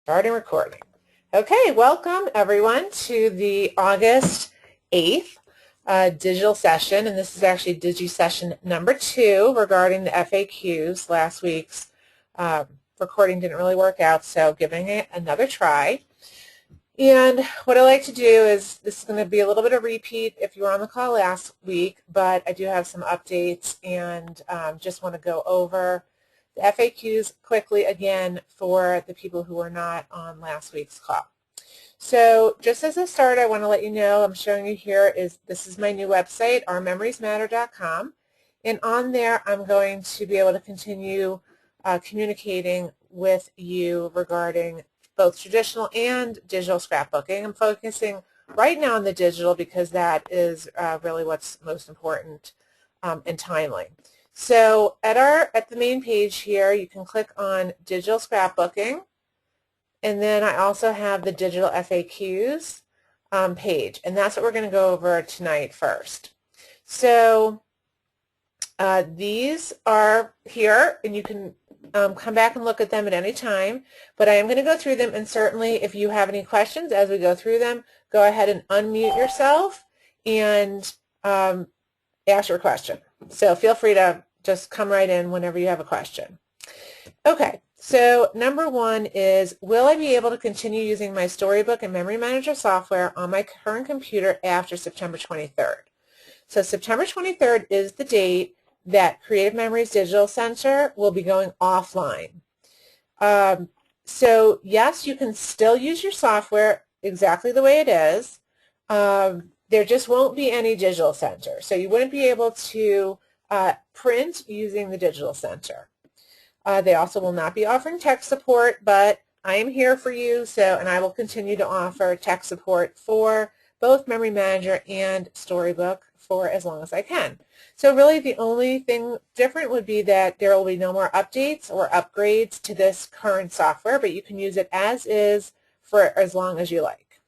Starting recording. Okay, welcome everyone to the August 8th digital session, and this is actually Digi session number 2 regarding the FAQs. Last week's recording didn't really work out, so giving it another try. And what I like to do is, this is going to be a little bit of repeat if you were on the call last week, but I do have some updates and just want to go over the FAQs quickly again for the people who were not on last week's call. So just as a start, I want to let you know, I'm showing you here, this is my new website, ourmemoriesmatter.com, and on there I'm going to be able to continue communicating with you regarding both traditional and digital scrapbooking. I'm focusing right now on the digital because that is really what's most important and timely. So at the main page here, you can click on digital scrapbooking, and then I also have the digital FAQs page, and that's what we're going to go over tonight first. So these are here, and you can come back and look at them at any time, but I am going to go through them, and certainly if you have any questions as we go through them, go ahead and unmute yourself and ask your question. So feel free to just come right in whenever you have a question. Okay, so number 1 is, will I be able to continue using my Storybook and Memory Manager software on my current computer after September 23rd? So September 23rd is the date that Creative Memories Digital Center will be going offline. So yes, you can still use your software exactly the way it is. There just won't be any digital center. So you wouldn't be able to print using the digital center. They also will not be offering tech support, but I am here for you, and I will continue to offer tech support for both Memory Manager and Storybook for as long as I can. So really the only thing different would be that there will be no more updates or upgrades to this current software, but you can use it as is for as long as you like.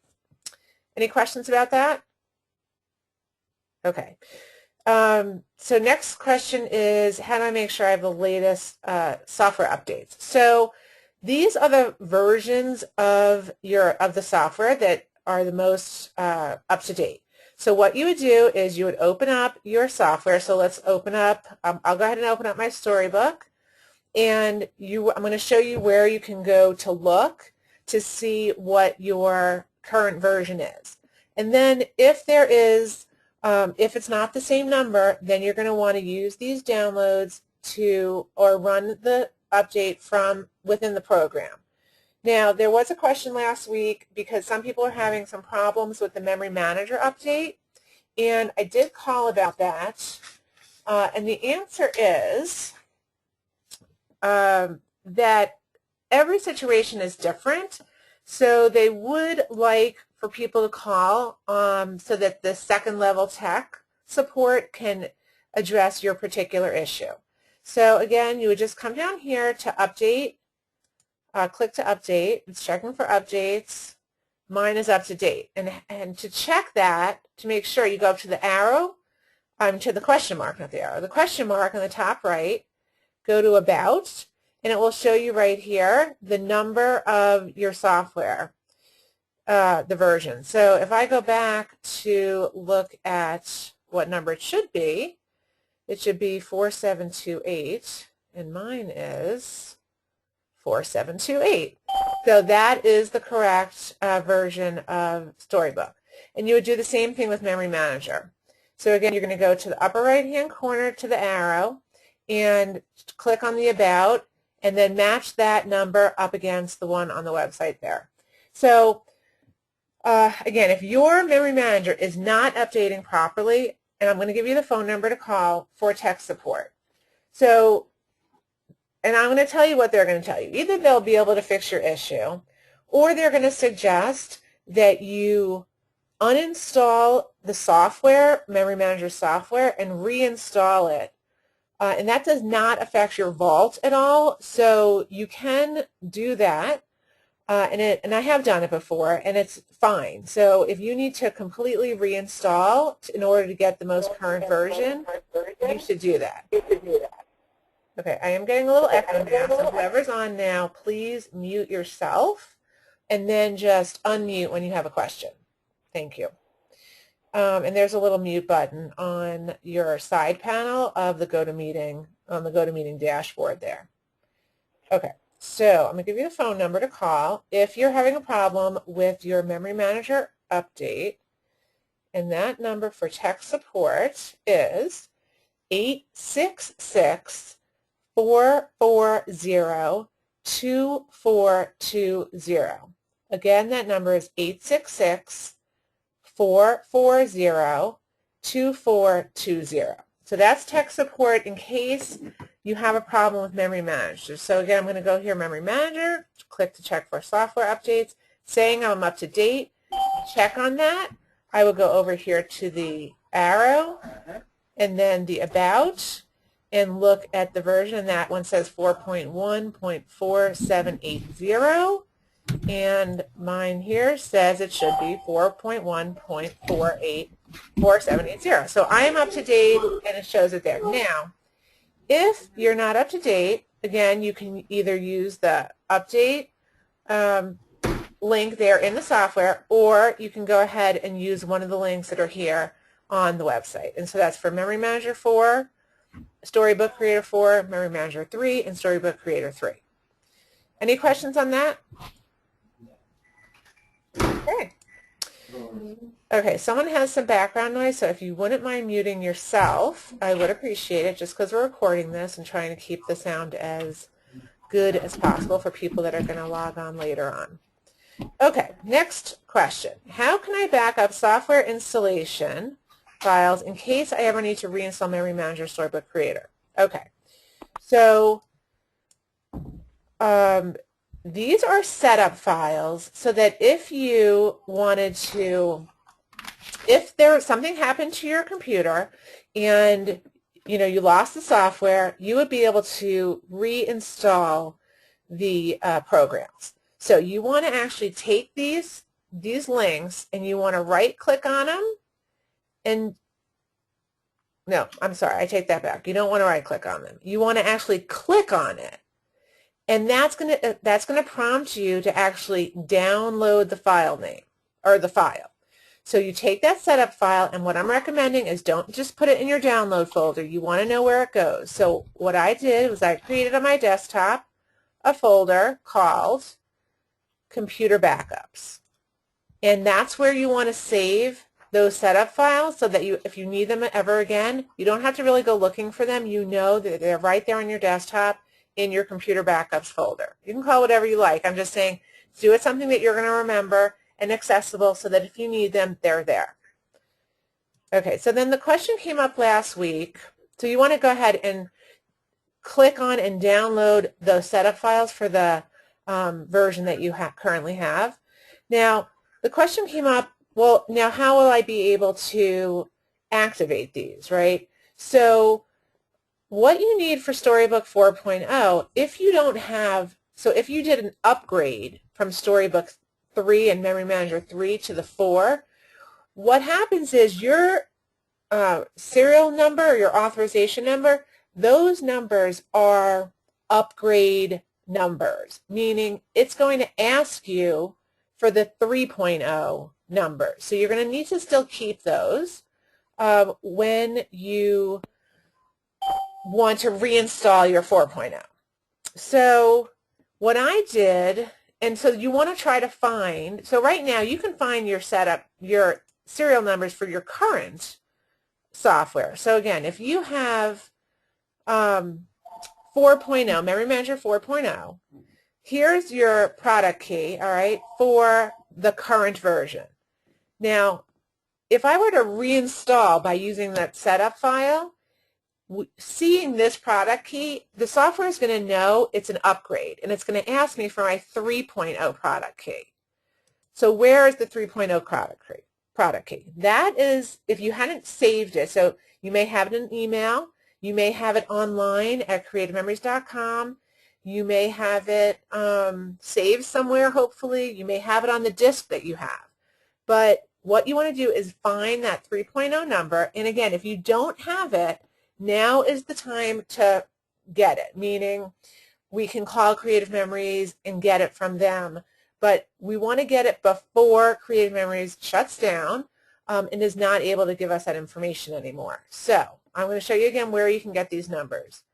Any questions about that? Okay. So next question is, how do I make sure I have the latest software updates? So these are the versions of the software that are the most up to date. So what you would do is you would open up your software. So let's open up, I'll go ahead and open up my Storybook, and I'm going to show you where you can go to look to see what your current version is. And then if there is if it's not the same number, then you're going to want to use these downloads or run the update from within the program. Now, there was a question last week because some people are having some problems with the Memory Manager update, and I did call about that, and the answer is that every situation is different, so they would like for people to call so that the second level tech support can address your particular issue. So again, you would just come down here to update, click to update. It's checking for updates. Mine is up to date. And to check that, to make sure, you go up to the arrow, to the question mark, not the arrow, the question mark on the top right, go to About, and it will show you right here the number of your software, the version. So if I go back to look at what number it should be 4728, and mine is 4728. So that is the correct version of Storybook. And you would do the same thing with Memory Manager. So again, you're going to go to the upper right-hand corner to the arrow and click on the About, and then match that number up against the one on the website there. So again, if your Memory Manager is not updating properly, and I'm going to give you the phone number to call for tech support. So, and I'm going to tell you what they're going to tell you. Either they'll be able to fix your issue, or they're going to suggest that you uninstall the software, Memory Manager software, and reinstall it. And that does not affect your vault at all, so you can do that. And I have done it before, and it's fine. So if you need to completely reinstall in order to get the most current version, you should do that. Okay, I am getting a little echo now, so whoever's on now, please mute yourself. and then just unmute when you have a question. Thank you. And there's a little mute button on your side panel of the GoToMeeting, on the GoToMeeting dashboard there. Okay, so I'm going to give you the phone number to call if you're having a problem with your Memory Manager update, and that number for tech support is 866-440-2420. Again, that number is 866-440-2420. So that's tech support in case you have a problem with Memory Manager. So again, I'm going to go here, Memory Manager, click to check for software updates, saying I'm up to date. Check on that. I will go over here to the arrow and then the About and look at the version, and that one says 4.1.4780, and mine here says it should be 4.1.4780. So I am up to date, and it shows it there. Now, if you're not up to date, again, you can either use the update link there in the software, or you can go ahead and use one of the links that are here on the website. And so that's for Memory Manager 4, Storybook Creator 4, Memory Manager 3, and Storybook Creator 3. Any questions on that? Okay. Okay, someone has some background noise, so if you wouldn't mind muting yourself, I would appreciate it, just because we're recording this and trying to keep the sound as good as possible for people that are going to log on later on. Okay, next question. How can I back up software installation files in case I ever need to reinstall Memory Manager Storybook Creator? Okay, so these are setup files so that if you wanted to, if something happened to your computer and you lost the software, you would be able to reinstall the programs. So you want to actually take these links and you want to right-click on them, and no, I'm sorry, I take that back. You don't want to right-click on them. You want to actually click on it, and that's going to prompt you to actually download the file name or the file. So you take that setup file, and what I'm recommending is don't just put it in your download folder. You want to know where it goes. So what I did was I created on my desktop a folder called Computer Backups, and that's where you want to save those setup files so that if you need them ever again, you don't have to really go looking for them. You know that they're right there on your desktop in your Computer Backups folder. You can call it whatever you like. I'm just saying do it something that you're going to remember and accessible so that if you need them, they're there. Okay, so then the question came up last week. So you want to go ahead and click on and download those setup files for the version that you currently have. Now, the question came up, well, now how will I be able to activate these, right? So what you need for Storybook 4.0, if you don't have, so if you did an upgrade from Storybook 3 and Memory Manager 3 to the 4, what happens is your serial number or your authorization number, those numbers are upgrade numbers, meaning it's going to ask you for the 3.0 number. So you're going to need to still keep those when you want to reinstall your 4.0. So what I did, and so you want to try to find, so right now you can find your setup, your serial numbers for your current software. So again, if you have 4.0, Memory Manager 4.0, here's your product key, all right, for the current version. Now, if I were to reinstall by using that setup file, seeing this product key, the software is going to know it's an upgrade, and it's going to ask me for my 3.0 product key. So where is the 3.0 product key? That is, if you hadn't saved it, so you may have it in an email, you may have it online at creativememories.com, you may have it saved somewhere, hopefully, you may have it on the disk that you have. But what you want to do is find that 3.0 number, and again, if you don't have it, now is the time to get it, meaning we can call Creative Memories and get it from them. but we want to get it before Creative Memories shuts down and is not able to give us that information anymore. So I'm going to show you again where you can get these numbers.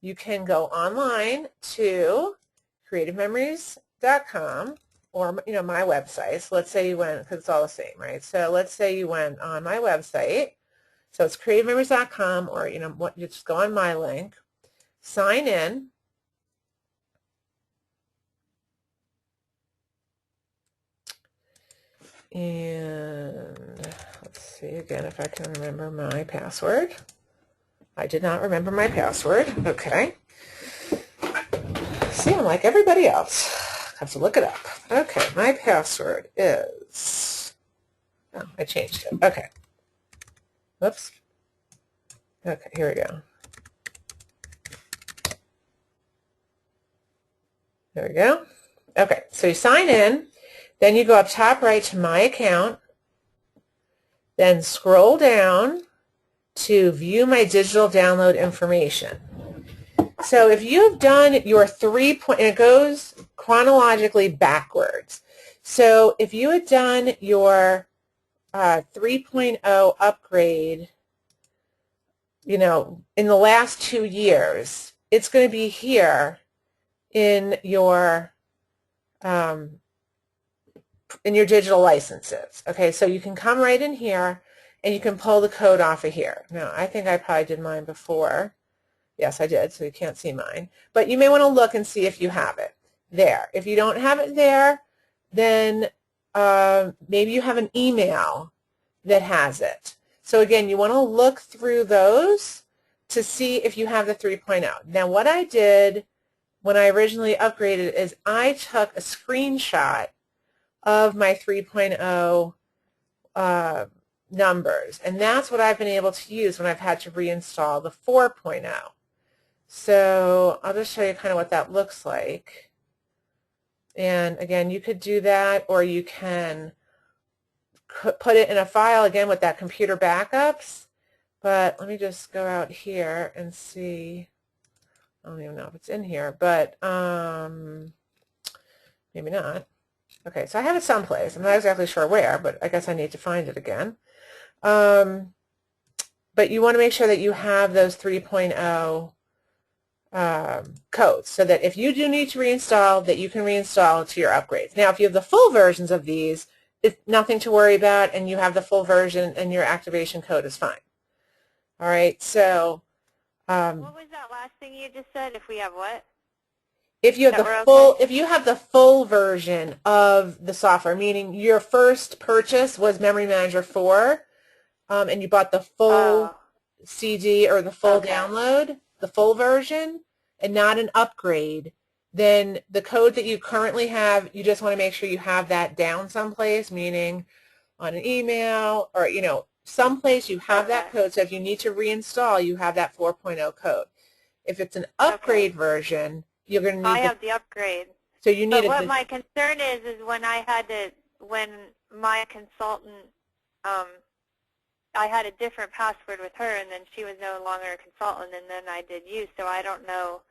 You can go online to creativememories.com or my website. So let's say you went, because it's all the same, right? So let's say you went on my website. So it's creativememories.com, or you just go on my link, sign in, and let's see again if I can remember my password. I did not remember my password. Okay. See, I'm like everybody else. I have to look it up. Okay, my password is, oh, I changed it. Okay. Whoops. Okay, here we go. There we go. Okay, so you sign in, then you go up top right to My Account, then scroll down to View My Digital Download Information. So if you've done your and it goes chronologically backwards. So if you had done your 3.0 upgrade, in the last 2 years, it's going to be here in your digital licenses. Okay, so you can come right in here and you can pull the code off of here. Now, I think I probably did mine before. Yes, I did, so you can't see mine. But you may want to look and see if you have it there. If you don't have it there, then maybe you have an email that has it. So again, you want to look through those to see if you have the 3.0. Now, what I did when I originally upgraded is I took a screenshot of my 3.0 numbers, and that's what I've been able to use when I've had to reinstall the 4.0. So I'll just show you kind of what that looks like. And again, you could do that, or you can put it in a file again with that computer backups. But let me just go out here and see. I don't even know if it's in here, but maybe not. Okay, so I have it someplace. I'm not exactly sure where, but I guess I need to find it again. But you want to make sure that you have those 3.0 codes, so that if you do need to reinstall, that you can reinstall to your upgrades. Now, if you have the full versions of these, it's nothing to worry about, and you have the full version, and your activation code is fine. All right, so what was that last thing you just said? If we have what? If you have the full version of the software, meaning your first purchase was Memory Manager 4, and you bought the full CD or the full download, the full version, and not an upgrade, then the code that you currently have, you just want to make sure you have that down someplace, meaning on an email or, someplace you have that code. So if you need to reinstall, you have that 4.0 code. If it's an upgrade version, you're going to need I have the upgrade. So you need But what my concern is when my consultant, I had a different password with her, and then she was no longer a consultant, and then I did you, so I don't know.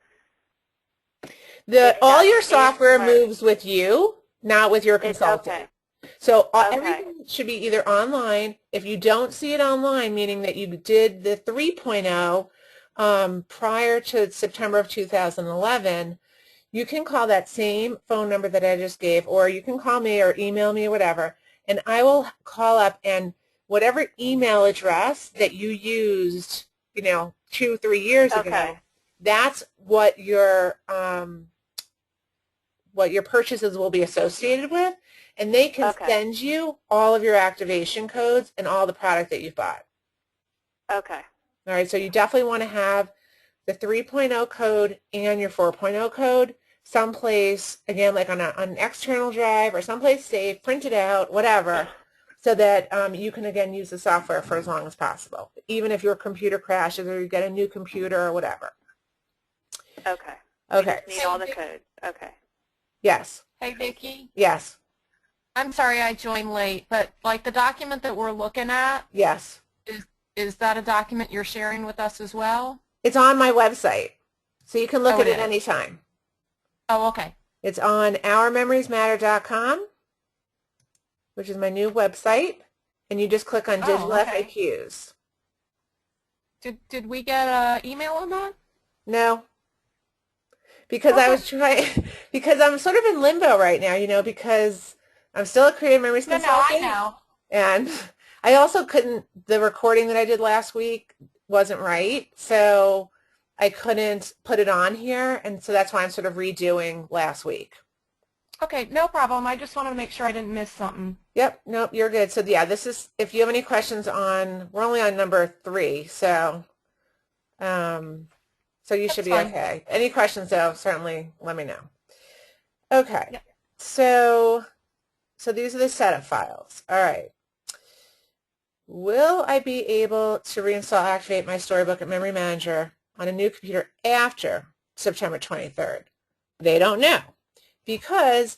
All your software moves with you, not with your consultant. So everything should be either online. If you don't see it online, meaning that you did the 3.0 prior to September of 2011, you can call that same phone number that I just gave, or you can call me or email me or whatever, and I will call up, and whatever email address that you used, 2-3 years ago, that's what your purchases will be associated with, and they can send you all of your activation codes and all the product that you've bought. Okay. All right, so you definitely want to have the 3.0 code and your 4.0 code someplace, again, like on an external drive or someplace safe, print it out, whatever, so that you can, again, use the software for as long as possible, even if your computer crashes or you get a new computer or whatever. Okay. Okay. You just need all the codes. Okay. Yes. Hey, Vicki. Yes. I'm sorry I joined late, but like the document that we're looking at, yes, is that a document you're sharing with us as well? It's on my website, so you can look at it anytime. Oh, okay. It's on ourmemoriesmatter.com, which is my new website, and you just click on digital okay. FAQs. Did we get an email on that? No, because I Okay. was trying, because I'm sort of in limbo right now, because I'm still a creative memories No, I consultant, know. and I also couldn't, the recording that I did last week wasn't right, so I couldn't put it on here, and so that's why I'm sort of redoing last week. Okay, no problem. I just wanted to make sure I didn't miss something. Yep, nope, you're good. So yeah, this is, if you have any questions on, we're only on number 3, um, so you should That's be fine. okay. Any questions though, certainly let me know. Okay, Yep. so these are the setup files. All right. Will I be able to reinstall, activate my Storybook at Memory Manager on a new computer after September 23rd? They don't know because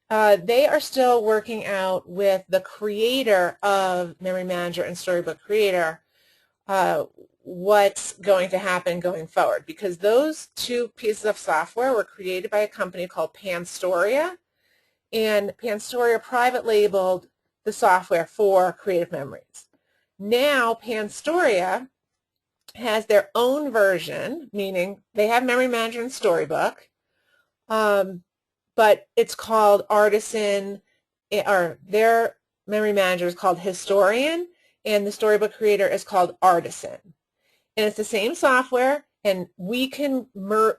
they are still working out with the creator of Memory Manager and Storybook Creator what's going to happen going forward, because those two pieces of software were created by a company called Panstoria, and Panstoria private labeled the software for Creative Memories. Now Panstoria has their own version, meaning they have Memory Manager and Storybook, but it's called Artisan, or their Memory Manager is called Historian, and the Storybook Creator is called Artisan. And it's the same software, and we can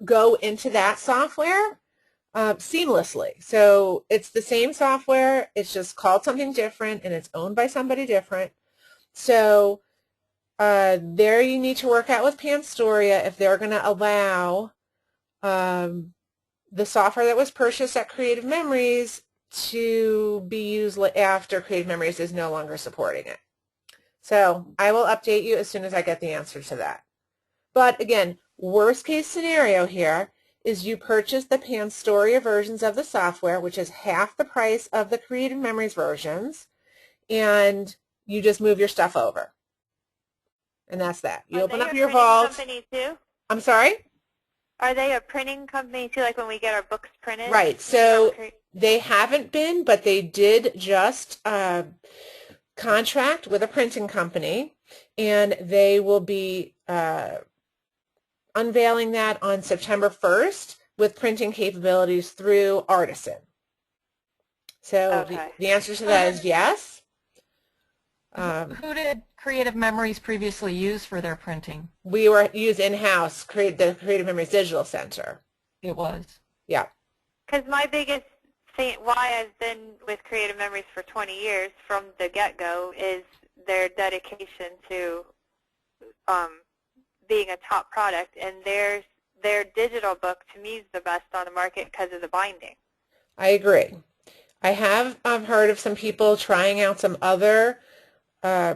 go into that software seamlessly. So it's the same software, it's just called something different, and it's owned by somebody different. So there you need to work out with Panstoria if they're going to allow the software that was purchased at Creative Memories to be used after Creative Memories is no longer supporting it. So I will update you as soon as I get the answer to that. But again, worst case scenario here is you purchase the Panstoria versions of the software, which is half the price of the Creative Memories versions, and you just move your stuff over. And that's that. You open up your vault. Company too? I'm sorry? Are they a printing company too, like when we get our books printed? Right. So they haven't been, but they did just contract with a printing company, and they will be unveiling that on September 1st with printing capabilities through Artisan. So Okay. the answer to that is yes. Who did Creative Memories previously use for their printing? We were used in-house, the Creative Memories Digital Center. It was. Yeah. Because my biggest thing, why I've been with Creative Memories for 20 years from the get-go, is their dedication to being a top product, and their digital book to me is the best on the market because of the binding. I agree. I have heard of some people trying out some other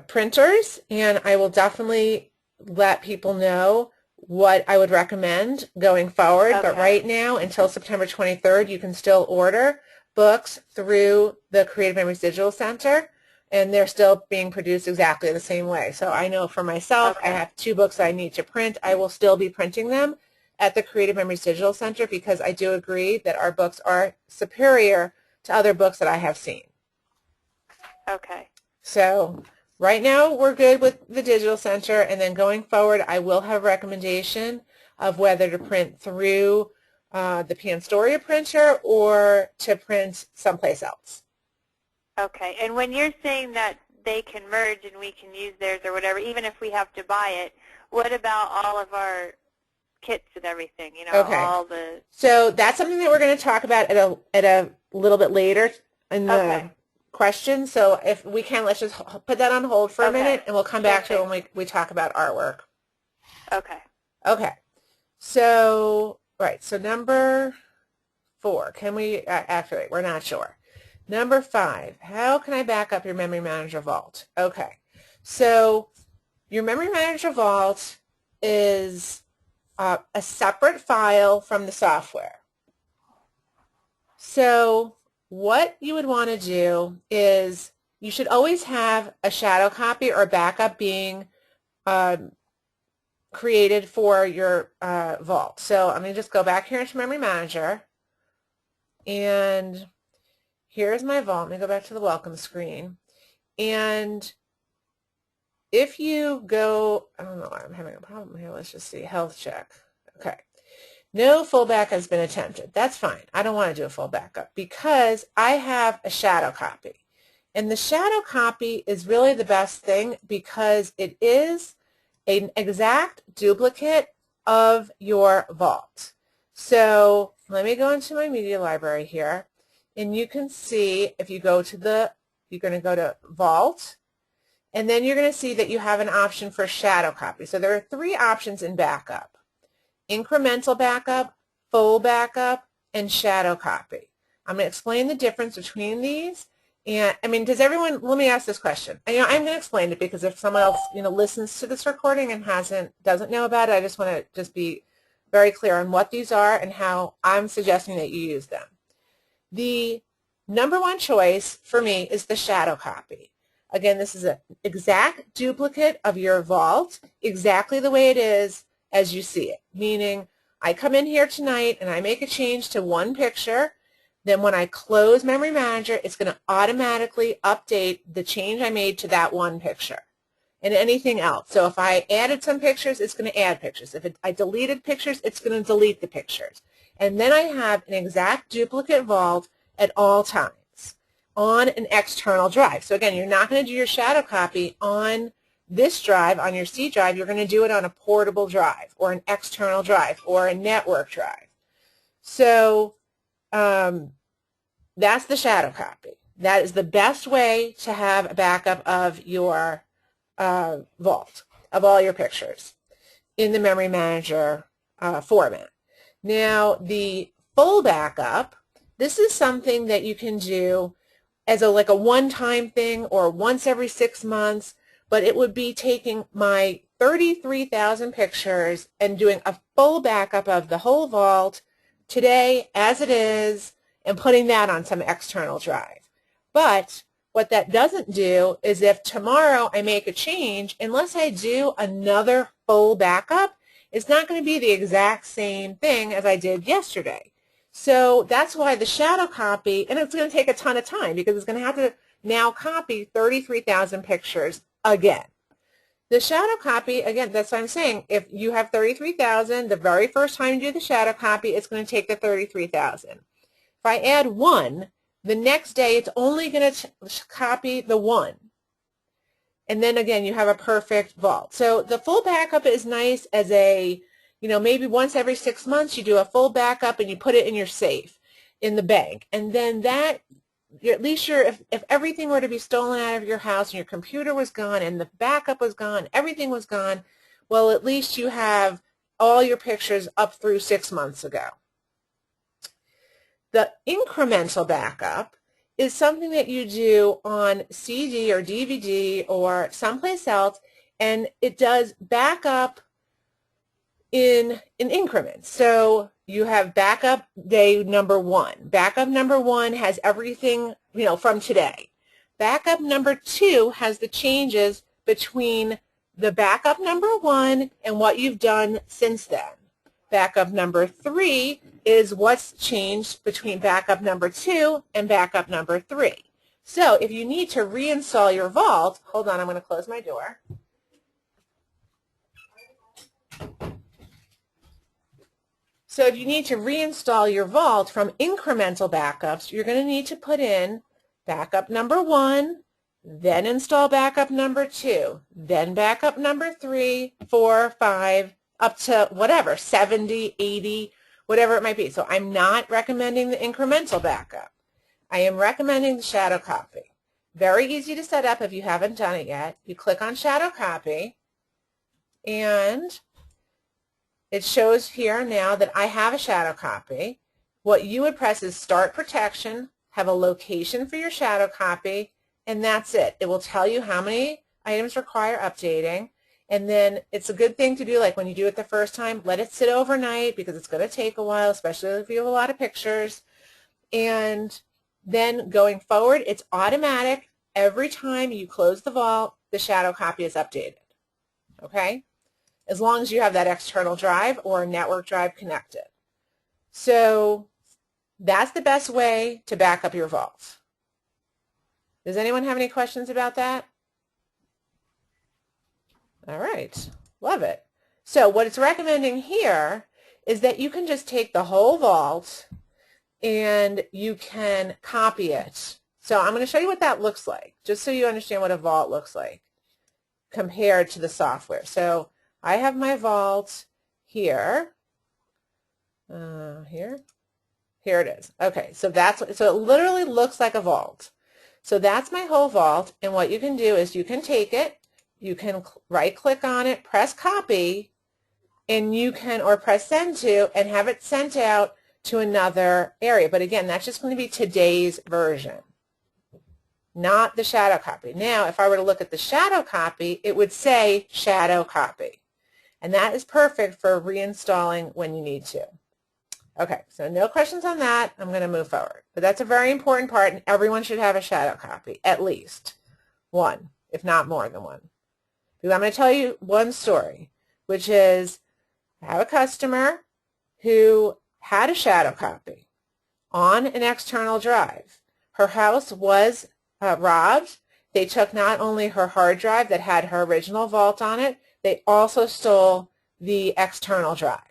printers, and I will definitely let people know what I would recommend going forward. Okay. But right now, until September 23rd, you can still order books through the Creative Memories Digital Center, and they're still being produced exactly the same way. So I know for myself, Okay. I have 2 books I need to print. I will still be printing them at the Creative Memories Digital Center because I do agree that our books are superior to other books that I have seen. Okay. So right now we're good with the Digital Center, and then going forward I will have a recommendation of whether to print through the Panstoria printer or to print someplace else. Okay. And when you're saying that they can merge and we can use theirs or whatever, even if we have to buy it, what about all of our kits and everything, Okay. all the... So that's something that we're going to talk about at a little bit later in the question. So if we can, let's just put that on hold for a minute, and we'll come back to it when we talk about artwork. Okay. Okay. So, right. So number 4, can we, actually, we're not sure. Number 5, how can I back up your Memory Manager Vault? Okay. So your Memory Manager Vault is a separate file from the software. So what you would want to do is you should always have a shadow copy or a backup being created for your vault. So I'm going to just go back here into Memory Manager, And here's my vault. Let me go back to the welcome screen. And if you go, I don't know why I'm having a problem here. Let's just see, health check. Okay. No full backup has been attempted. That's fine. I don't want to do a full backup because I have a shadow copy. And the shadow copy is really the best thing because it is an exact duplicate of your vault. So let me go into my media library here, and you can see if you go to you're going to go to Vault, and then you're going to see that you have an option for shadow copy. So there are 3 options in backup: incremental backup, full backup, and shadow copy. I'm going to explain the difference between these. And I mean, does everyone, let me ask this question. I'm going to explain it because if someone else, listens to this recording and doesn't know about it, I just want to be very clear on what these are and how I'm suggesting that you use them. The number 1 choice for me is the shadow copy. Again, this is an exact duplicate of your vault, exactly the way it is as you see it, meaning I come in here tonight and I make a change to one picture. Then when I close Memory Manager, it's going to automatically update the change I made to that one picture and anything else. So if I added some pictures, it's going to add pictures. If I deleted pictures, it's going to delete the pictures. And then I have an exact duplicate vault at all times on an external drive. So again, you're not going to do your shadow copy on this drive, on your C drive. You're going to do it on a portable drive or an external drive or a network drive. So that's the shadow copy. That is the best way to have a backup of your vault, of all your pictures in the Memory Manager format. Now, the full backup, this is something that you can do as like a one-time thing or once every 6 months, but it would be taking my 33,000 pictures and doing a full backup of the whole vault today as it is and putting that on some external drive. But what that doesn't do is if tomorrow I make a change, unless I do another full backup, it's not going to be the exact same thing as I did yesterday. So that's why the shadow copy, and it's going to take a ton of time because it's going to have to now copy 33,000 pictures again. The shadow copy, again, that's what I'm saying. If you have 33,000, the very first time you do the shadow copy, it's going to take the 33,000. If I add 1, the next day it's only going to copy the 1. And then again, you have a perfect vault. So the full backup is nice as a, maybe once every 6 months you do a full backup and you put it in your safe in the bank. And then that, at least if everything were to be stolen out of your house and your computer was gone and the backup was gone, everything was gone, well, at least you have all your pictures up through 6 months ago. The incremental backup is something that you do on CD or DVD or someplace else, and it does backup in increments. So you have backup day number 1. Backup number 1 has everything, from today. Backup number 2 has the changes between the backup number 1 and what you've done since then. Backup number 3 is what's changed between backup number 2 and backup number 3. So if you need to reinstall your vault, hold on, I'm going to close my door. So if you need to reinstall your vault from incremental backups, you're going to need to put in backup number 1, then install backup number 2, then backup number 3, 4, 5, up to whatever, 70, 80, whatever it might be. So I'm not recommending the incremental backup. I am recommending the shadow copy. Very easy to set up if you haven't done it yet. You click on shadow copy, and it shows here now that I have a shadow copy. What you would press is Start Protection, have a location for your shadow copy, and that's it. It will tell you how many items require updating. And then it's a good thing to do, like when you do it the first time, let it sit overnight because it's going to take a while, especially if you have a lot of pictures. And then going forward, it's automatic. Every time you close the vault, the shadow copy is updated. Okay? As long as you have that external drive or a network drive connected. So That's the best way to back up your vault. Does anyone have any questions about that? All right, love it. So what it's recommending here is that you can just take the whole vault and you can copy it. So I'm going to show you what that looks like, just so you understand what a vault looks like compared to the software. So I have my vault here. Here it is. Okay, so so it literally looks like a vault. So that's my whole vault, and what you can do is you can take it, you can right-click on it, press copy, and you can, or press send to, and have it sent out to another area. But again, that's just going to be today's version, not the shadow copy. Now, if I were to look at the shadow copy, it would say shadow copy. And that is perfect for reinstalling when you need to. Okay, so no questions on that. I'm going to move forward. But that's a very important part, and everyone should have a shadow copy, at least one, if not more than one. Because I'm going to tell you one story, which is I have a customer who had a shadow copy on an external drive. Her house was robbed. They took not only her hard drive that had her original vault on it, they also stole the external drive.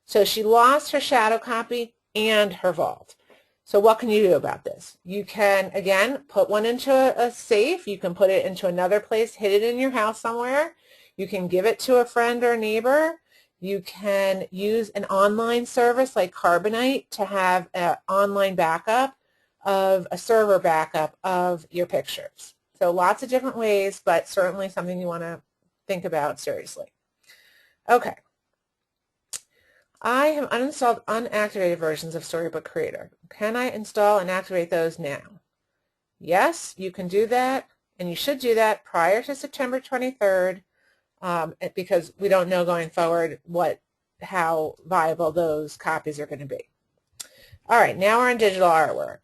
So she lost her shadow copy and her vault. So what can you do about this? You can, again, put one into a safe. You can put it into another place, hid it in your house somewhere. You can give it to a friend or neighbor. You can use an online service like Carbonite to have an online backup of a server backup of your pictures. So lots of different ways, but certainly something you want to think about seriously. Okay. I have uninstalled unactivated versions of Storybook Creator. Can I install and activate those now? Yes, you can do that, and you should do that prior to September 23rd because we don't know going forward how viable those copies are going to be. All right, now we're on digital artwork.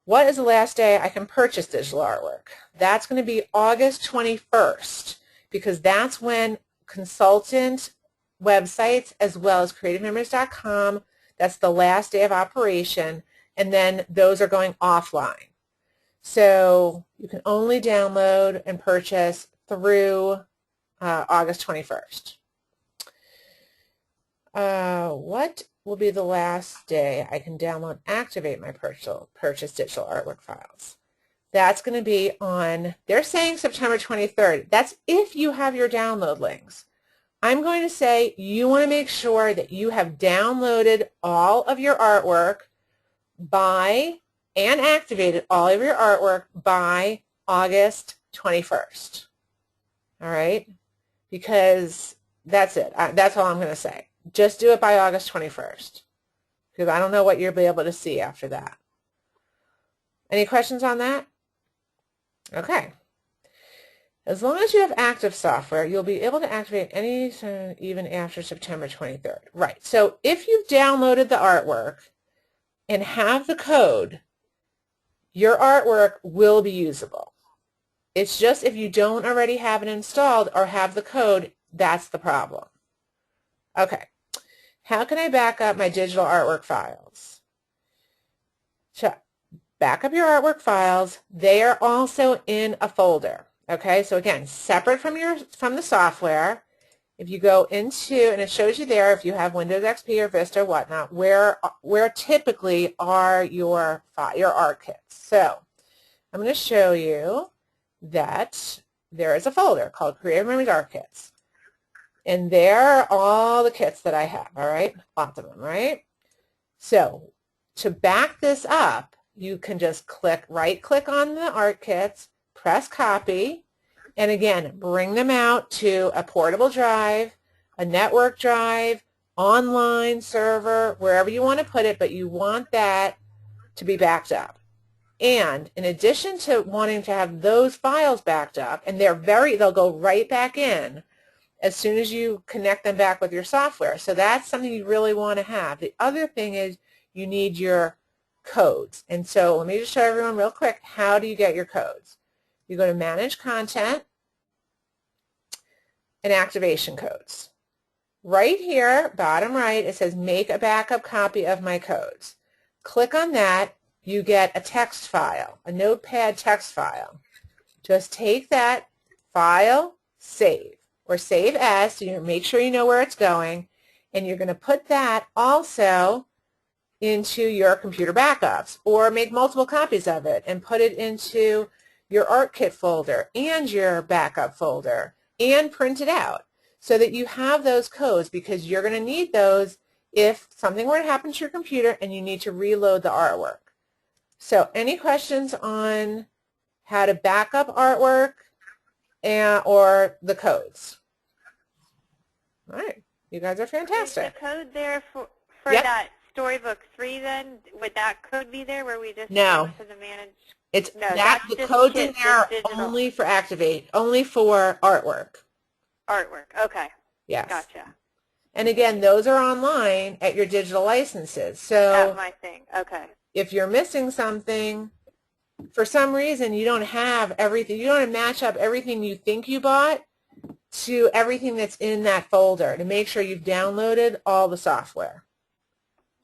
What is the last day I can purchase digital artwork? That's going to be August 21st because that's when consultant websites as well as creativememories.com, that's the last day of operation, and then those are going offline. So you can only download and purchase through August 21st. What will be the last day I can download and activate my purchase digital artwork files? That's going to be on, they're saying September 23rd. That's if you have your download links. I'm going to say you want to make sure that you have downloaded all of your artwork and activated all of your artwork by August 21st. All right? Because that's it. That's all I'm going to say. Just do it by August 21st because I don't know what you'll be able to see after that. Any questions on that? Okay. As long as you have active software, you'll be able to activate any even after September 23rd. Right. So if you've downloaded the artwork and have the code, your artwork will be usable. It's just if you don't already have it installed or have the code, that's the problem. Okay. How can I back up my digital artwork files? So back up your artwork files. They are also in a folder. Okay, so again, separate from the software. If you go into, and it shows you there if you have Windows XP or Vista or whatnot, where typically are your art kits. So I'm going to show you that there is a folder called Creative Memories Art Kits. And there are all the kits that I have, all right? Lots of them, right? So to back this up, you can just right-click on the art kits, press copy, and again, bring them out to a portable drive, a network drive, online server, wherever you want to put it, but you want that to be backed up. And in addition to wanting to have those files backed up, and they'll go right back in as soon as you connect them back with your software. So that's something you really want to have. The other thing is you need your codes. And so let me just show everyone real quick, how do you get your codes? You go to Manage Content and Activation Codes. Right here, bottom right, it says Make a Backup Copy of My Codes. click on that, you get a text file, a notepad text file. Just take that file, save, or save as, so you make sure you know where it's going, and you're going to put that also into your computer backups, or make multiple copies of it and put it into your ArtKit folder and your backup folder and print it out so that you have those codes, because you're going to need those if something were to happen to your computer and you need to reload the artwork. So any questions on how to back up artwork or the codes? All right, you guys are fantastic. Is the code there for Yep. that Storybook 3 then? Would that code be there where we just No. go to the manage? It's No, that that's the just codes in kits, there are just digital. only for Activate, only for artwork. Artwork. Okay. Yes. Gotcha. And again, those are online at your digital licenses. So That's my thing. Okay. if you're missing something, for some reason you don't have everything, you don't match up everything you think you bought to everything that's in that folder, to make sure you've downloaded all the software,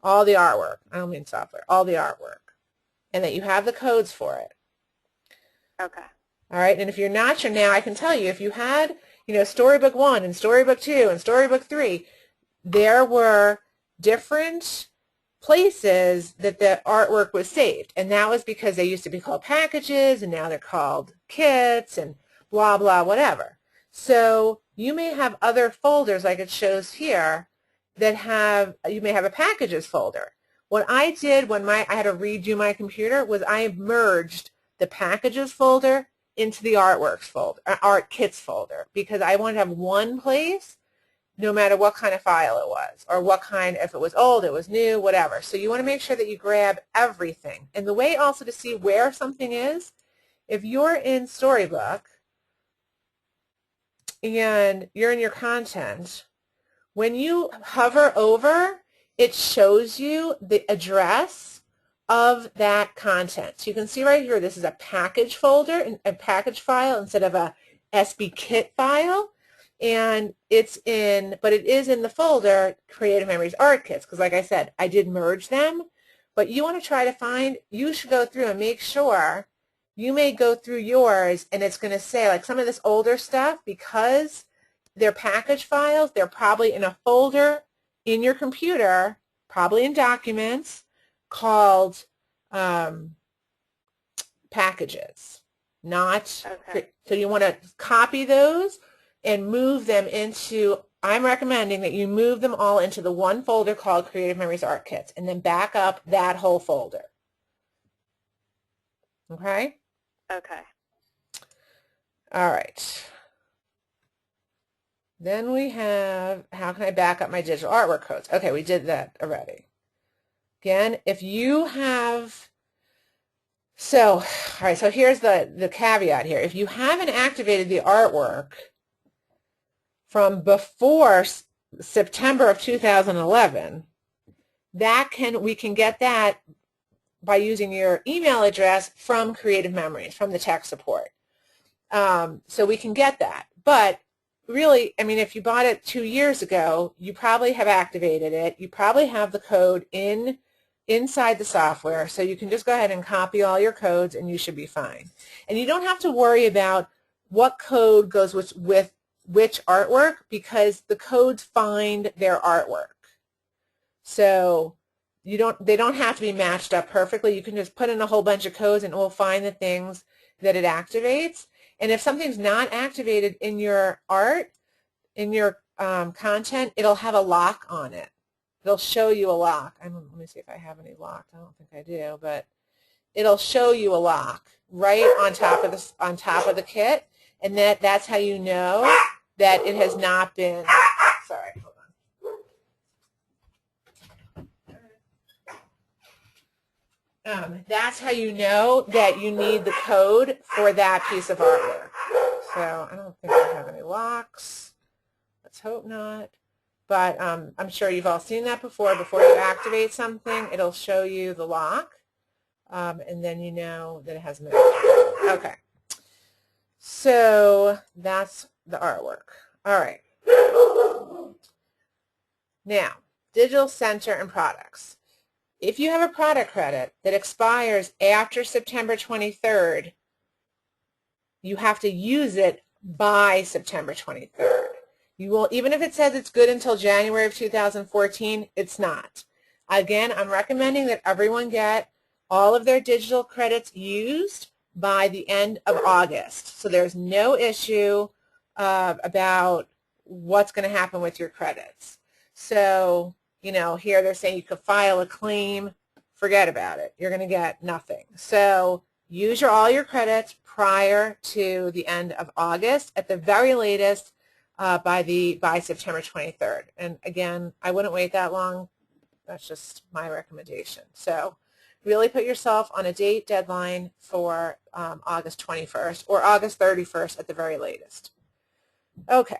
all the artwork. I don't mean software, all the artwork, and that you have the codes for it. Okay. All right, and if you're not sure now, I can tell you, if you had, Storybook 1 and Storybook 2 and Storybook 3, there were different places that the artwork was saved, and that was because they used to be called packages, and now they're called kits and blah, blah, whatever. So you may have other folders, like it shows here, that have, you may have a packages folder. What I did when I had to redo my computer was I merged the packages folder into the artworks folder, art kits folder, because I wanted to have one place no matter what kind of file it was, or what kind, if it was old, it was new, whatever. So you want to make sure that you grab everything. And the way also to see where something is, if you're in Storybook and you're in your content, when you hover over, it shows you the address of that content. So you can see right here, this is a package folder, a package file instead of a SB kit file. And it's in, but it is in the folder Creative Memories Art Kits, because like I said, I did merge them. But you want to try to find, you should go through and make sure, you may go through yours and it's going to say, like some of this older stuff, because they're package files, they're probably in a folder in your computer, probably in Documents, called packages. Not, Okay. so you want to copy those and move them into, I'm recommending that you move them all into the one folder called Creative Memories Art Kits, and then back up that whole folder. Okay? Okay. All right. Then we have, how can I back up my digital artwork codes? Okay, we did that already. Again, if you have, so, all right, so here's the caveat here. If you haven't activated the artwork from before September of 2011, we can get that by using your email address from Creative Memories, from the tech support. So we can get that. But really, I mean, if you bought it 2 years ago, you probably have activated it. You probably have the code inside the software, so you can just go ahead and copy all your codes and you should be fine. And you don't have to worry about what code goes with which artwork, because the codes find their artwork. So they don't have to be matched up perfectly. You can just put in a whole bunch of codes and it will find the things that it activates. And if something's not activated in your art, in your content, it'll have a lock on it. It'll show you a lock. Let me see if I have any locked. I don't think I do, but it'll show you a lock right on top of the kit, and that's how you know that it has not been. Sorry, hold on. That's how you know that you need the code for that piece of artwork. So I don't think I have any locks. Let's hope not. But I'm sure you've all seen that before. Before you activate something, it'll show you the lock, and then you know that it has moved. Okay. So that's the artwork. All right. Now, Digital Center and products. if you have a product credit that expires after September 23rd, you have to use it by September 23rd. You will, even if it says it's good until January of 2014, it's not. Again, I'm recommending that everyone get all of their digital credits used by the end of August. So there's no issue about what's going to happen with your credits. So, you know, here they're saying you could file a claim. Forget about it. You're going to get nothing. So use all your credits prior to the end of August, at the very latest by September 23rd. And again, I wouldn't wait that long. That's just my recommendation. So really put yourself on a date deadline for August 21st or August 31st at the very latest. Okay.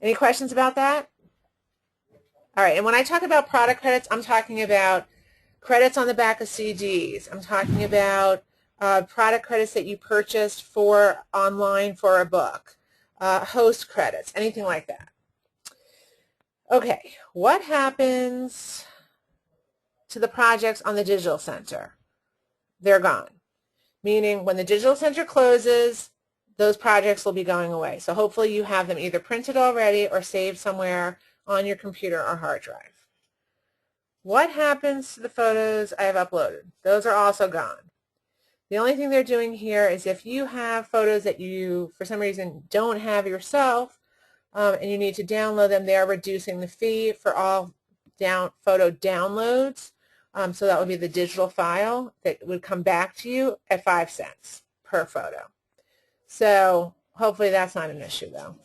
Any questions about that? All right. And when I talk about product credits, I'm talking about credits on the back of CDs. I'm talking about product credits that you purchased for online for a book, host credits, anything like that. Okay, what happens to the projects on the Digital Center? They're gone, meaning when the Digital Center closes, those projects will be going away. So hopefully you have them either printed already or saved somewhere on your computer or hard drive. What happens to the photos I have uploaded? Those are also gone. The only thing they're doing here is if you have photos that you, for some reason, don't have yourself and you need to download them, they are reducing the fee for all photo downloads. So that would be the digital file that would come back to you at 5 cents per photo. So hopefully that's not an issue, though.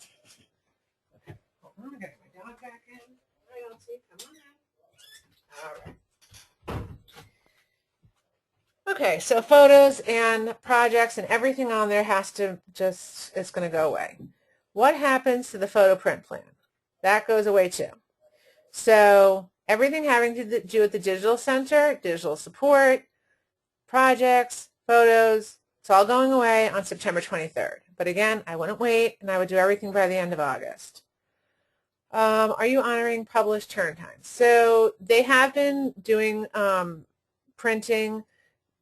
Okay. Hold on, I'm getting my dog back in. Hi, Elsie. Come on in. All right. Okay, so photos and projects and everything on there has to just, it's going to go away. What happens to the photo print plan? That goes away too. So everything having to do with the Digital Center, digital support, projects, photos, it's all going away on September 23rd. But again, I wouldn't wait, and I would do everything by the end of August. Are you honoring published turn times? So they have been doing printing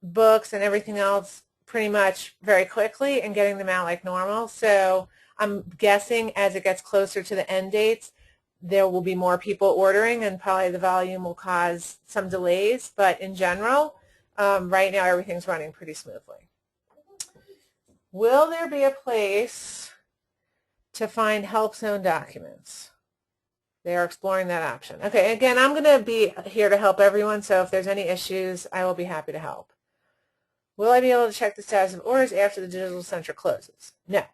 books and everything else pretty much very quickly and getting them out like normal. So I'm guessing as it gets closer to the end dates, there will be more people ordering and probably the volume will cause some delays. But in general, right now everything's running pretty smoothly. Will there be a place to find help zone documents? They are exploring that option. Okay, again, I'm going to be here to help everyone, so if there's any issues, I will be happy to help. Will I be able to check the status of orders after the Digital Center closes? No.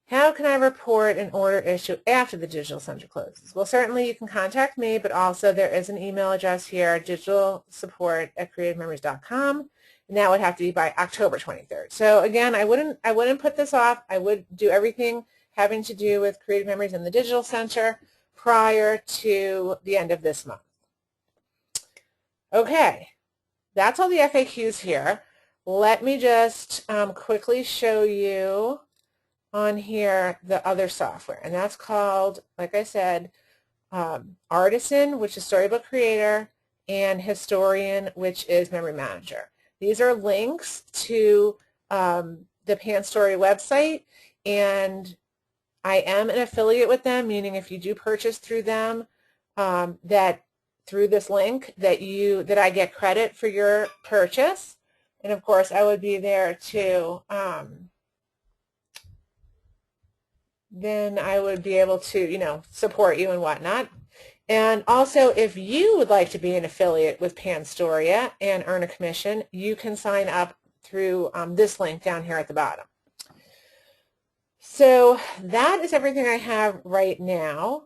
How can I report an order issue after the Digital Center closes? Well, certainly you can contact me, but also there is an email address here, digitalsupport@creativememories.com, and that would have to be by October 23rd. So again, I wouldn't put this off. I would do everything having to do with Creative Memories and the Digital Center prior to the end of this month. Okay. That's all the FAQs here. Let me just quickly show you on here the other software, and that's called, like I said, Artisan, which is Storybook Creator, and Historian, which is Memory Manager. These are links to the PanStory website, and I am an affiliate with them, meaning if you do purchase through them, through this link that I get credit for your purchase, and of course I would be there to then I would be able to support you and whatnot. And also, if you would like to be an affiliate with Panstoria and earn a commission, you can sign up through this link down here at the bottom. So that is everything I have right now.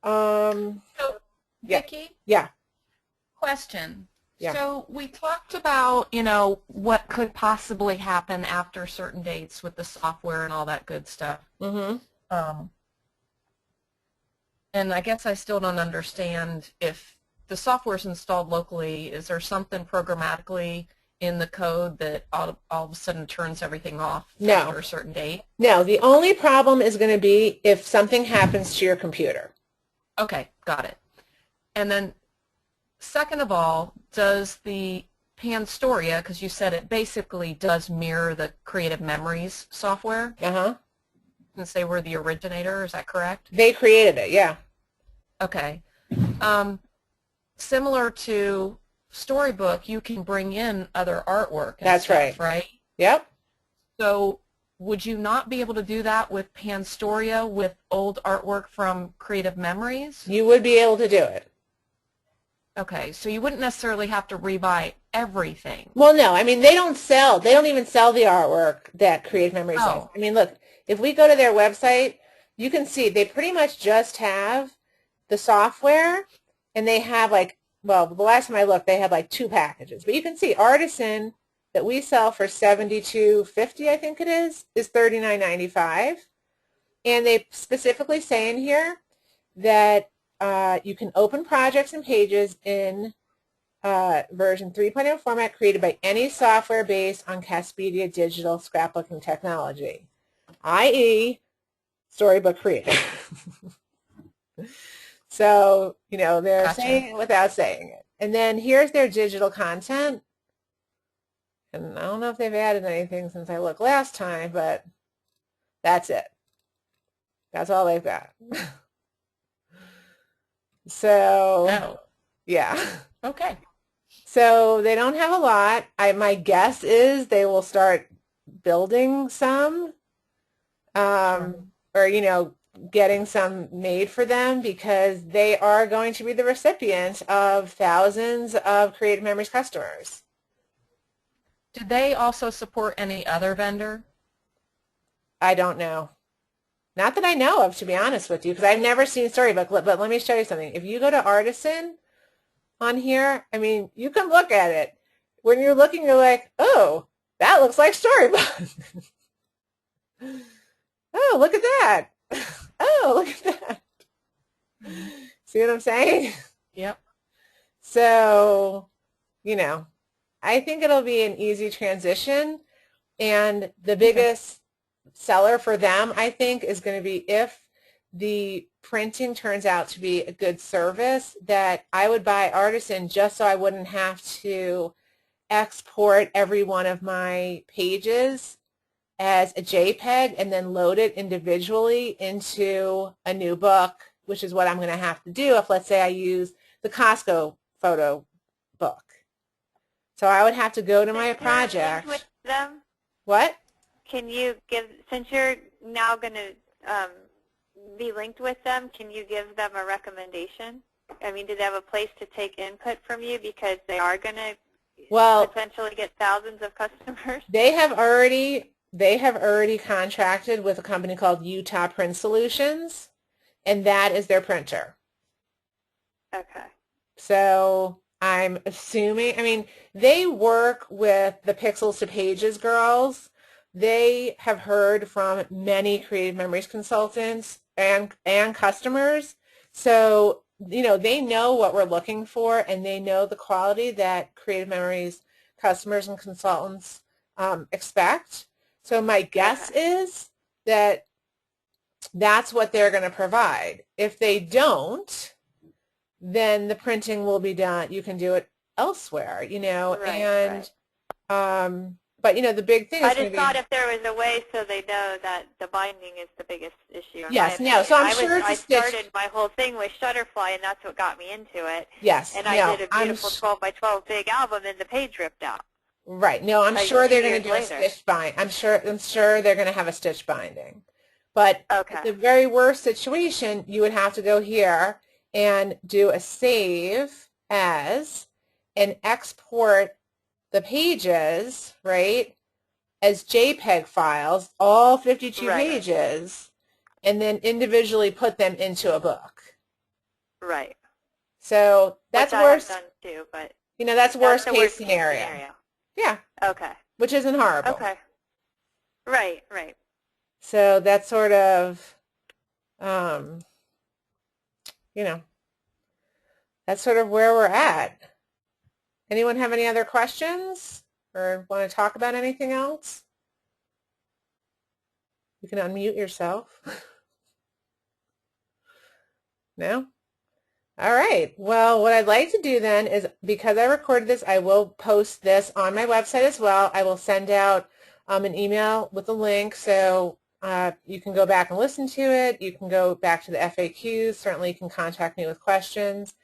Yeah. Vicki? Yeah. Question. Yeah. So we talked about, what could possibly happen after certain dates with the software and all that good stuff. Mm-hmm. And I guess I still don't understand if the software is installed locally, is there something programmatically in the code that all of a sudden turns everything off after a certain date? No, the only problem is going to be if something happens to your computer. Okay, got it. And then second of all, does the Panstoria, because you said it basically does mirror the Creative Memories software, since they were the originator, is that correct? They created it, yeah. Okay. Similar to Storybook, you can bring in other artwork and That's stuff, right. Yep. So would you not be able to do that with Panstoria with old artwork from Creative Memories? You would be able to do it. Okay, so you wouldn't necessarily have to rebuy everything. Well, no, I mean, they don't even sell the artwork that Creative Memories does. I mean, look, if we go to their website, you can see they pretty much just have the software, and they have like, well, the last time I looked, they had like 2 packages. But you can see Artisan that we sell for $72.50, I think it is $39.95. And they specifically say in here that you can open projects and pages in version 3.0 format created by any software based on Caspedia digital scrapbooking technology, i.e. Storybook Creative. So, you know, they're saying it without saying it. And then here's their digital content. And I don't know if they've added anything since I looked last time, but that's it. That's all they've got. So, yeah. Okay. So they don't have a lot. My guess is they will start building some, or, you know, getting some made for them, because they are going to be the recipient of thousands of Creative Memories customers. Did they also support any other vendor? I don't know. Not that I know of, to be honest with you, because I've never seen Storybook. But let me show you something. If you go to Artisan on here, I mean, you can look at it. When you're looking, you're like, oh, that looks like Storybook. Oh, look at that. Oh, look at that. See what I'm saying? Yep. So, you know, I think it'll be an easy transition. And the biggest seller for them, I think, is going to be if the printing turns out to be a good service, that I would buy Artisan just so I wouldn't have to export every one of my pages as a JPEG and then load it individually into a new book, which is what I'm going to have to do if, let's say, I use the Costco photo book. So I would have to go to my project. With them? What? Can you give, since you're now going to be linked with them, can you give them a recommendation? I mean, do they have a place to take input from you, because they are going to potentially get thousands of customers? They have already contracted with a company called Utah Print Solutions, and that is their printer. Okay. So I'm assuming, I mean, they work with the Pixels to Pages girls. They have heard from many Creative Memories consultants and customers. So, you know, they know what we're looking for, and they know the quality that Creative Memories customers and consultants expect. So my guess is that that's what they're going to provide. If they don't, then the printing will be done. You can do it elsewhere, you know, but, you know, the big thing is I just thought if there was a way so they know that the binding is the biggest issue. Yes, no, so I'm sure I started my whole thing with Shutterfly, and that's what got me into it. Yes. And I did a beautiful 12 by 12 big album, and the page ripped out. Right. No, I'm sure they're going to do a stitch bind. I'm sure they're going to have a stitch binding. But the very worst situation, you would have to go here and do a save as and export the pages, right, as JPEG files, all 52 pages, and then individually put them into a book. Right. So that's worst. I've done too, but you know, that's worst case scenario. Yeah. Okay. Which isn't horrible. Okay. Right, right. So that's sort of, you know, that's sort of where we're at. Anyone have any other questions or want to talk about anything else? You can unmute yourself. No? All right. Well, what I'd like to do then is, because I recorded this, I will post this on my website as well. I will send out an email with a link, so you can go back and listen to it. You can go back to the FAQs. Certainly you can contact me with questions.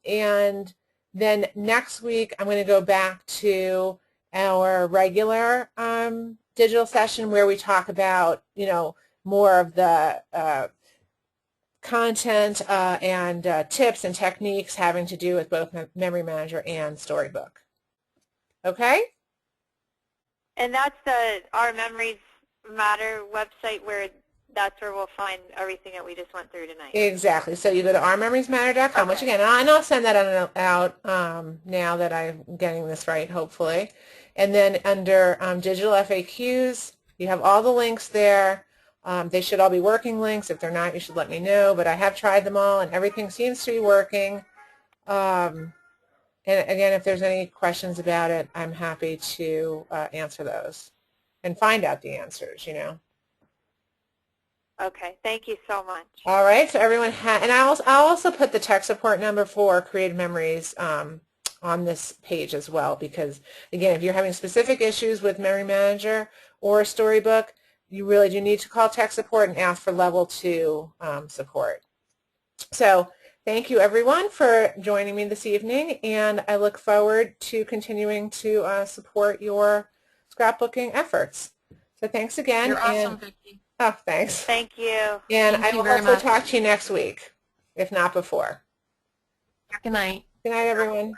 And then next week, I'm going to go back to our regular digital session where we talk about, more of the content and tips and techniques having to do with both Memory Manager and Storybook. Okay? And that's our Memories Matter website that's where we'll find everything that we just went through tonight. Exactly. So you go to ourmemoriesmatter.com, which again, and I'll send that out now that I'm getting this right, hopefully. And then under digital FAQs, you have all the links there. They should all be working links. If they're not, you should let me know. But I have tried them all, and everything seems to be working. And again, if there's any questions about it, I'm happy to answer those and find out the answers, Okay, thank you so much. All right, so everyone and I'll also put the tech support number for Creative Memories on this page as well, because again, if you're having specific issues with Memory Manager or Storybook, you really do need to call tech support and ask for level 2 support. So thank you everyone for joining me this evening, and I look forward to continuing to support your scrapbooking efforts. So thanks again. You're awesome, Vicki. Oh, thanks. Thank you. And Thank I you will very hopefully much. talk to you next week, if not before. Good night. Good night, everyone.